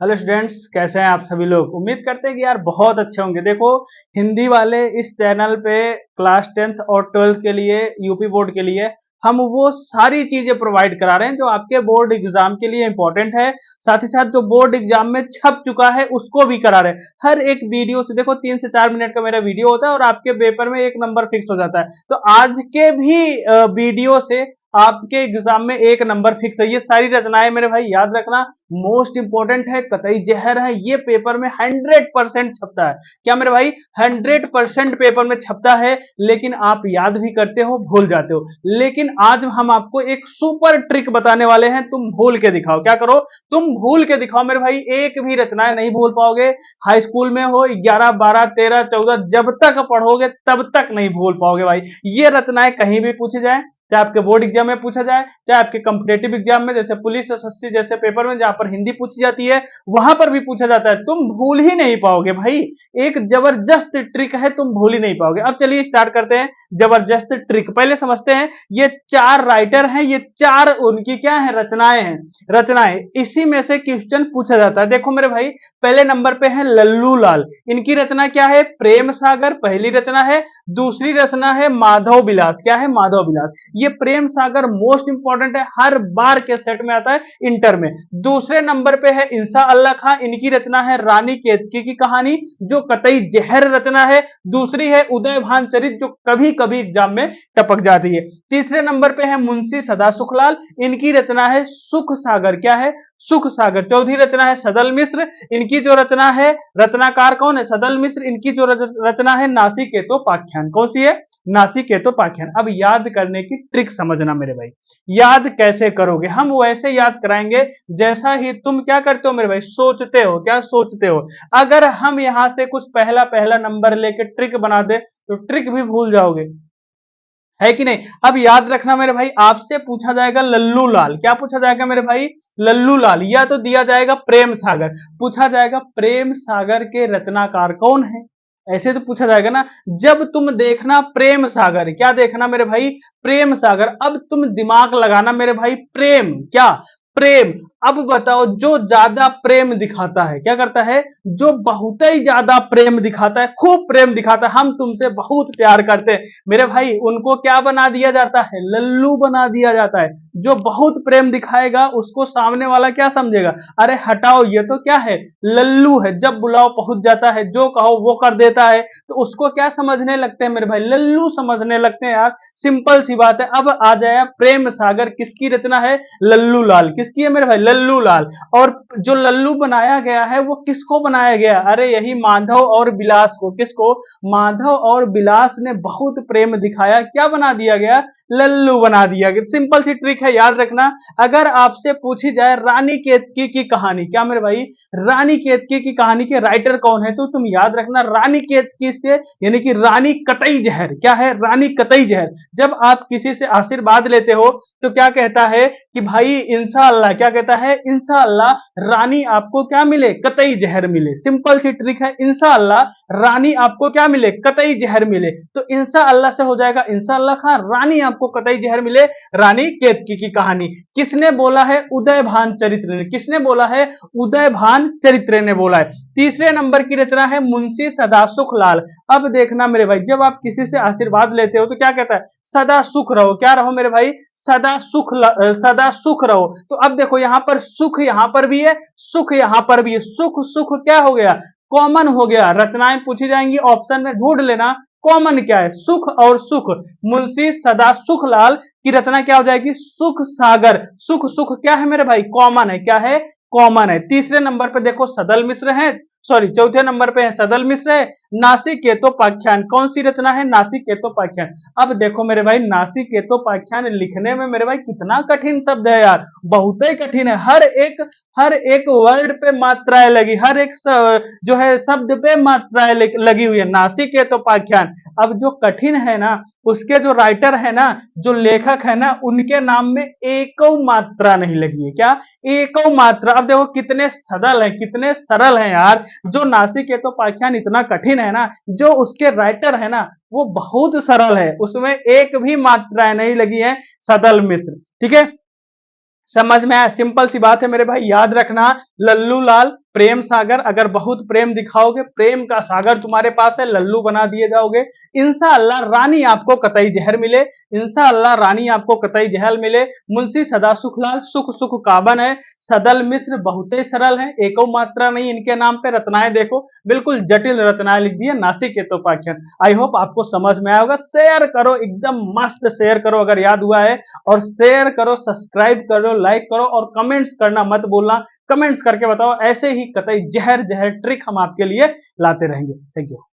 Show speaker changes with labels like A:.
A: Hello students, कैसे हैं आप सभी लोग। उम्मीद करते हैं कि यार बहुत अच्छे होंगे। देखो, हिंदी वाले इस चैनल पे क्लास 10th और 12th के लिए, यूपी बोर्ड के लिए हम वो सारी चीजें प्रोवाइड करा रहे हैं जो आपके बोर्ड एग्जाम के लिए इंपॉर्टेंट है। साथ ही साथ जो बोर्ड एग्जाम में छप चुका है उसको भी करा रहे हैं। हर एक वीडियो से देखो 3 से 4 मिनट का मेरा वीडियो होता है और आपके पेपर में एक नंबर फिक्स हो जाता है। तो आज के भी वीडियो से आपके एग्जाम में एक नंबर फिक्स है। ये सारी रचनाएं मेरे भाई याद रखना, मोस्ट इंपॉर्टेंट है, कतई जहर है। ये पेपर में 100% छपता है। क्या मेरे भाई, 100% पेपर में छपता है, लेकिन आप याद भी करते हो, भूल जाते हो। लेकिन आज हम आपको एक सुपर ट्रिक बताने वाले हैं। तुम भूल के दिखाओ। क्या करो, तुम भूल के दिखाओ मेरे भाई। एक भी रचनाएं नहीं भूल पाओगे। हाई स्कूल में हो 11 12 13 14, जब तक पढ़ोगे तब तक नहीं भूल पाओगे भाई। ये रचनाएं कहीं भी पूछी जाए, चाहे आपके बोर्ड एग्जाम में पूछा जाए, चाहे आपके कॉम्पिटेटिव एग्जाम में, जैसे पुलिस एसएससी जैसे पेपर में जहां पर हिंदी पूछी जाती है, वहां पर भी पूछा जाता है। तुम भूल ही नहीं पाओगे भाई। एक जबरदस्त ट्रिक है, तुम भूल ही नहीं पाओगे। अब चलिए स्टार्ट करते हैं जबरदस्त ट्रिक। पहले समझते हैं, ये 4 राइटर हैं, ये 4 उनकी क्या है, रचनाएं हैं। रचनाएं, इसी में से क्वेश्चन पूछा जाता है। देखो मेरे भाई, पहले नंबर पे है लल्लू लाल। इनकी रचना क्या है, प्रेम सागर पहली रचना है। दूसरी रचना है माधव विलास। क्या है, माधव विलास। ये प्रेम सागर मोस्ट इंपॉर्टेंट है, हर बार के सेट में आता है, इंटर में। दूसरे नंबर पे है इंसा अल्लाह खां। इनकी रचना है रानी केतकी की कहानी, जो कतई जहर रचना है। दूसरी है उदय भान चरित, जो कभी कभी एग्जाम में टपक जाती है। तीसरे नंबर पे है मुंशी सदा सुखलाल। इनकी रचना है सुख सागर। क्या है, सुख सागर। चौथी रचना है सदल मिश्र। इनकी जो रचना है, रचनाकार कौन है, सदल मिश्र। इनकी जो रचना है नासिकेतोपाख्यान। कौन सी है, नासिकेतोपाख्यान। अब याद करने की ट्रिक समझना मेरे भाई। याद कैसे करोगे, हम वैसे याद कराएंगे जैसा ही तुम क्या करते हो मेरे भाई, सोचते हो। क्या सोचते हो। अगर हम यहां से कुछ पहला पहला नंबर लेके ट्रिक बना दे तो ट्रिक भी भूल जाओगे, है कि नहीं। अब याद रखना मेरे भाई, आपसे पूछा जाएगा लल्लू लाल। क्या पूछा जाएगा मेरे भाई, लल्लू लाल। या तो दिया जाएगा प्रेम सागर, पूछा जाएगा प्रेम सागर के रचनाकार कौन है। ऐसे तो पूछा जाएगा ना। जब तुम देखना प्रेम सागर, क्या देखना मेरे भाई, प्रेम सागर। अब तुम दिमाग लगाना मेरे भाई, प्रेम क्या, प्रेम। अब बताओ, जो ज्यादा प्रेम दिखाता है, क्या करता है, जो बहुत ही ज्यादा प्रेम दिखाता है, खूब प्रेम दिखाता है, हम तुमसे बहुत प्यार करते हैं मेरे भाई, उनको क्या बना दिया जाता है, लल्लू बना दिया जाता है। जो बहुत प्रेम दिखाएगा उसको सामने वाला क्या समझेगा, अरे हटाओ, ये तो क्या है, लल्लू है। जब बुलाओ पहुंच जाता है, जो कहो वो कर देता है, तो उसको क्या समझने लगते हैं मेरे भाई, लल्लू समझने लगते हैं यार। सिंपल सी बात है। अब आ जाए प्रेम सागर, किसकी रचना है, लल्लू लाल। किसकी है मेरे भाई, लल्लू लाल। और जो लल्लू बनाया गया है वो किसको बनाया गया, अरे यही माधव और विलास को। किसको, माधव और विलास ने बहुत प्रेम दिखाया, क्या बना दिया गया, लल्लू बना दिया गया। सिंपल सी ट्रिक है, याद रखना। अगर आपसे पूछी जाए रानी केतकी की कहानी, क्या मेरे भाई, रानी केतकी की कहानी के राइटर कौन है, तो तुम याद रखना रानी केतकी से, यानी कि रानी कतई जहर। क्या है, रानी कतई जहर। जब आप किसी से आशीर्वाद लेते हो तो क्या कहता है कि भाई इंशाअल्लाह, क्या कहता है, इंशाअल्लाह रानी आपको क्या मिले, कतई जहर मिले। सिंपल सी ट्रिक है, इंशाअल्लाह रानी आपको क्या मिले, कतई जहर मिले। तो इंशाअल्लाह से हो जाएगा इंशाअल्लाह खां, रानी आपको कतई जहर मिले, रानी केतकी की कहानी। किसने बोला है, उदय भान चरित्र ने। किसने बोला है, उदय भान चरित्र ने बोला है। तीसरे नंबर की रचना है मुंशी सदा सुख लाल। अब देखना मेरे भाई, जब आप किसी से आशीर्वाद लेते हो तो क्या कहता है, सदा सुख रहो। क्या रहो मेरे भाई, सदा सुख रहो। तो अब देखो, यहां पर सुख यहां पर भी है, सुख यहां पर भी है। सुख सुख क्या हो गया, कॉमन हो गया। रचनाएं पूछी जाएंगी, ऑप्शन में ढूंढ लेना कॉमन क्या है, सुख और सुख। मुंशी सदा सुखलाल की रचना क्या हो जाएगी, सुख सागर। सुख सुख क्या है मेरे भाई, कॉमन है। क्या है, कॉमन है। तीसरे नंबर पे देखो सदल मिश्र है, सॉरी चौथे नंबर पे है सदल मिश्र है। नासिकेतोपाख्यान, कौन सी रचना है, नासिकेतोपाख्यान। अब देखो मेरे भाई, नासिकेतोपाख्यान लिखने में मेरे भाई कितना कठिन शब्द है यार, बहुत ही कठिन है। हर एक वर्ड पे मात्राएं लगी, हर एक जो है शब्द पे मात्राएं लगी हुई है, नासिकेतोपाख्यान। अब जो कठिन है ना, उसके जो राइटर है ना, जो लेखक है ना, उनके नाम में एक मात्रा नहीं लगी है। क्या, एक मात्रा। अब देखो कितने सदल है, कितने सरल है यार। जो नासिकेतोपाख्यान इतना कठिन है ना, जो उसके राइटर है ना वो बहुत सरल है, उसमें एक भी मात्राएं नहीं लगी है, सदल मिश्र। ठीक है। समझ में आया? सिंपल सी बात है मेरे भाई, याद रखना, लल्लू लाल प्रेम सागर, अगर बहुत प्रेम दिखाओगे, प्रेम का सागर तुम्हारे पास है, लल्लू बना दिए जाओगे। इंशाअल्लाह रानी आपको कतई जहर मिले, इंशाअल्लाह रानी आपको कतई जहर मिले। मुंशी सदा सुखलाल सुख सुख काबन है, सदल मिश्र बहुत ही सरल है, एको मात्रा नहीं इनके नाम पे। रचनाएं देखो, बिल्कुल जटिल रचनाएं लिख दी है नासिकेतोपाख्यान। आई होप आपको समझ में आया होगा। शेयर करो, एकदम मस्त शेयर करो अगर याद हुआ है, और शेयर करो, सब्सक्राइब करो, लाइक करो, और कमेंट्स करना मत भूलना। कमेंट्स करके बताओ, ऐसे ही कतई जहर जहर ट्रिक हम आपके लिए लाते रहेंगे। Thank you.